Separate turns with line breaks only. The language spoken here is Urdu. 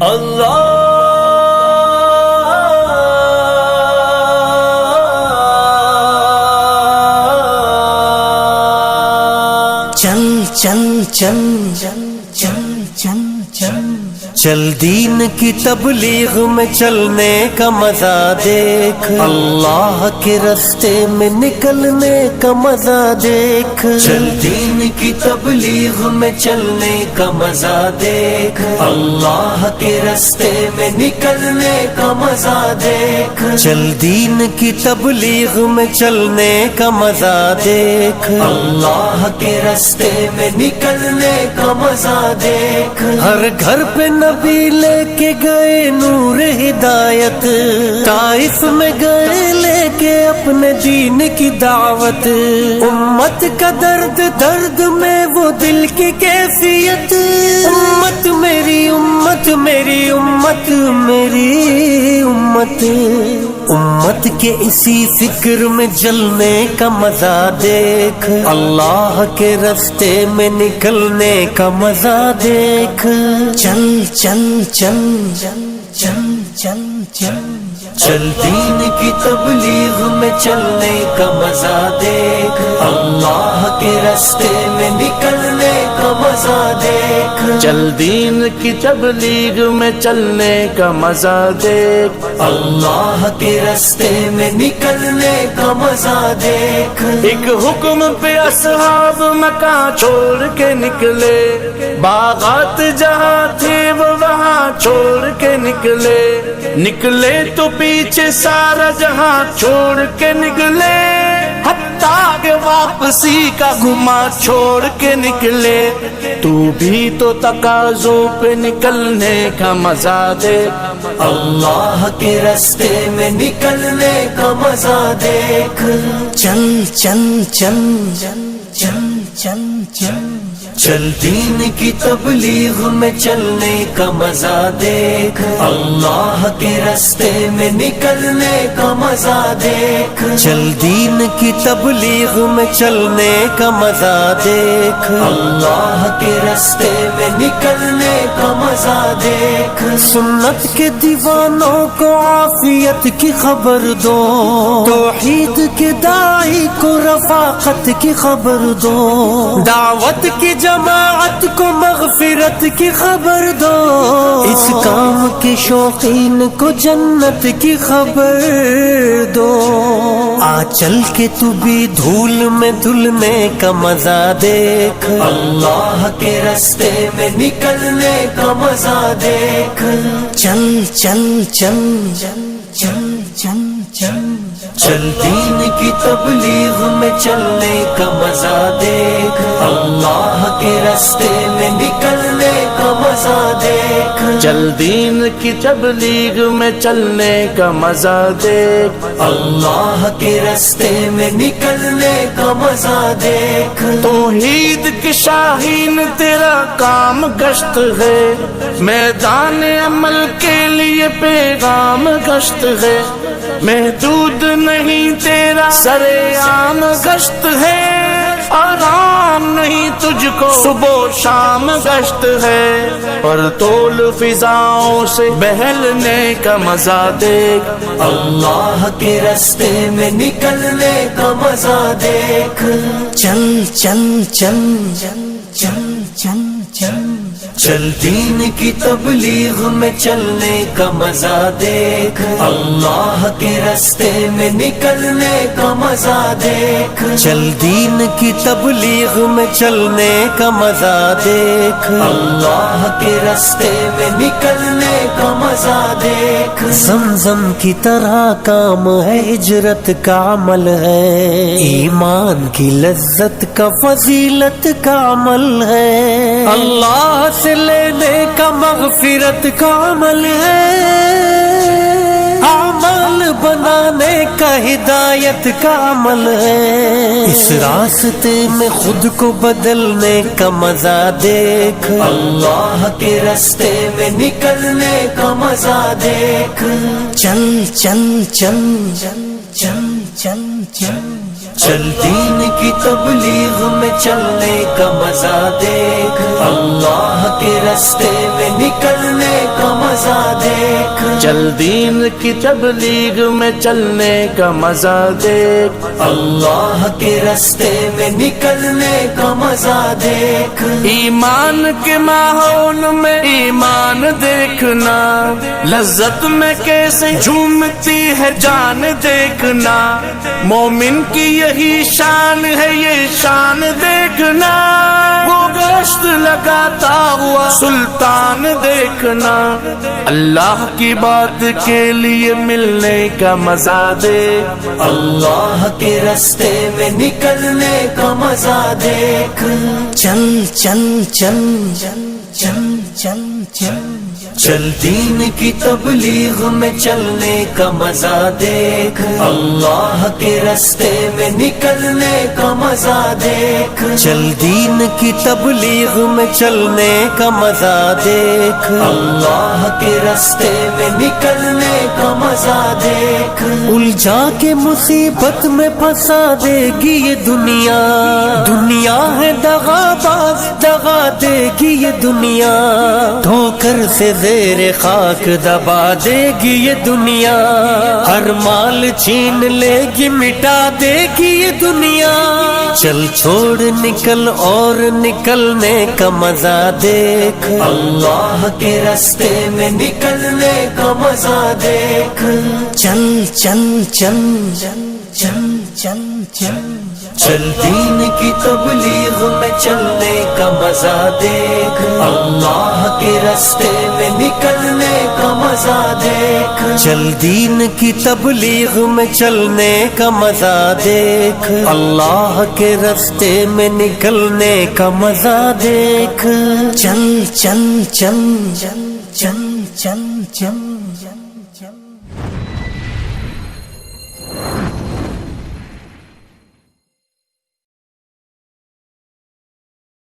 اللہ
چل چل چل چل چل چل چل چل دین کی تبلیغ میں چلنے کا مزہ دیکھ، اللہ کے راستے میں نکلنے کا مزہ دیکھ، چل دین کی تبلیغ میں چلنے کا مزہ دیکھ، اللہ کے راستے میں نکلنے کا مزہ دیکھ، چل دین کی تبلیغ میں چلنے کا مزہ دیکھ، اللہ کے راستے میں نکلنے کا مزہ دیکھ، ہر گھر پہ نبی لے کے گئے نور ہدایت، طائف میں گئے لے کے اپنے دین کی دعوت، امت کا درد درد میں وہ دل کی کیفیت، امت میری امت میری امت میری امت، امت کے اسی فکر میں جلنے کا مزہ دیکھ، اللہ کے راستے میں نکلنے کا مزہ دیکھ، چل چل چل چل چل چل چل چل دین کی تبلیغ میں چلنے کا مزہ دیکھ، اللہ کے راستے میں نکلنے کا مزہ دیکھ،
چل دین کی تبلیغ میں چلنے کا مزہ دیکھ،
اللہ کے راستے میں نکلنے کا مزہ دیکھ،
ایک حکم پہ اصحاب مکہ چھوڑ کے نکلے، باغات جہاں تھے وہ وہاں چھوڑ کے نکلے، نکلے تو پیچھے سارا جہاں چھوڑ کے نکلے، حتیٰ کہ واپسی کا گما چھوڑ کے نکلے، تو بھی تو تقاضوں پہ نکلنے کا مزہ دے،
اللہ کے راستے میں نکلنے کا مزہ دیکھ، چل چل چل چل چل چل چل چل دین کی تبلیغ میں چلنے کا مزہ دیکھ، اللہ کے راستے میں نکلنے کا مزہ دیکھ، چل دین کی تبلیغ میں چلنے کا مزہ دیکھ، اللہ کے راستے میں نکلنے کا مزہ دیکھ، سنت کے دیوانوں کو عافیت کی خبر دو، توحید کے داعی کو رفاقت کی خبر دو، دعوت کی جماعت کو مغفرت کی خبر دو، اس کام کے شوقین کو جنت کی خبر دو، آ چل کے تو بھی دھول میں دھلنے کا مزہ دیکھ، اللہ کے راستے میں نکلنے کا مزہ دیکھ، چل چل چل چل چل چل چل چل دین کی تبلیغ میں چلنے کا مزہ دیکھ، اللہ کے راستے میں نکلنے کا مزہ دیکھ،
چل دین کی تبلیغ میں چلنے کا مزہ دیکھ،
اللہ کے راستے میں نکلنے کا مزہ دیکھ،
توحید کی شاہین تیرا کام گشت ہے، میدان عمل کے لیے پیغام گشت ہے، محدود نہیں تیرا سرے عام گشت ہے، آرام نہیں تجھ کو صبح و شام گشت ہے، پر طول فضاؤں سے بہلنے کا مزہ دیکھ،
اللہ کے راستے میں نکلنے کا مزہ دیکھ، چل چل چل چل چل چل چل چل دین کی تبلیغ میں چلنے کا مزہ دیکھ، اللہ کے راستے میں نکلنے کا مزہ دیکھ، چل دین کی تبلیغ میں چلنے کا مزہ دیکھ، اللہ کے راستے میں نکلنے کا مزہ دیکھ، زمزم کی طرح کام ہے، ہجرت کا عمل ہے، ایمان کی لذت کا فضیلت کا عمل ہے، اللہ سے لینے کا مغفرت کا عمل ہے، اعمال بنانے کا ہدایت کا عمل ہے، اس راستے میں خود کو بدلنے کا مزہ دیکھ، اللہ کے راستے میں نکلنے کا مزہ دیکھ، چل چل چل چل چل چل چل چل دین کی تبلیغ میں چلنے کا مزہ دیکھ، اللہ کے راستے میں نکلنے کا مزہ دیکھ،
چل دین کی تبلیغ میں چلنے کا مزہ دیکھ،
اللہ کے راستے میں نکلنے کا مزہ دیکھ،
ایمان کے ماحول میں ایمان دیکھنا، لذت میں کیسے جھومتی ہے جان دیکھنا، مومن کی یہی شان ہے یہ شان دیکھنا، وہ گشت لگاتا ہوا سلطان دیکھنا، اللہ کی بات کے لیے ملنے کا مزہ دیکھ،
اللہ کے راستے میں نکلنے کا مزہ دیکھ، چل چل چل چل چل چل چل دین کی تبلیغ میں چلنے کا مزہ دیکھ، اللہ کے راستے میں نکلنے کا مزہ دیکھ، چل دین کی تبلیغ میں چلنے کا مزہ دیکھ، اللہ کے راستے میں نکلنے کا مزہ دیکھ، الجھا کے مصیبت میں پھنسا دے گی یہ دنیا، دنیا ہے دغا باز دغا دے گی یہ دنیا، ٹھوکر سے زیر خاک دبا دے گی یہ دنیا، ہر مال چھین لے گی مٹا دے گی یہ دنیا، چل چھوڑ نکل اور نکلنے کا مزہ دیکھ، اللہ کے راستے میں نکلنے کا مزہ دیکھ، چل چل چل چل چل چل چل دین کی تبلیغ میں چلنے کا مزہ دیکھ، اللہ کے راستے میں نکلنے کا مزہ دیکھ، چل دین کی تبلیغ میں چلنے کا مزہ دیکھ، اللہ کے راستے میں نکلنے کا مزہ دیکھ، چل چل چل چل چل چل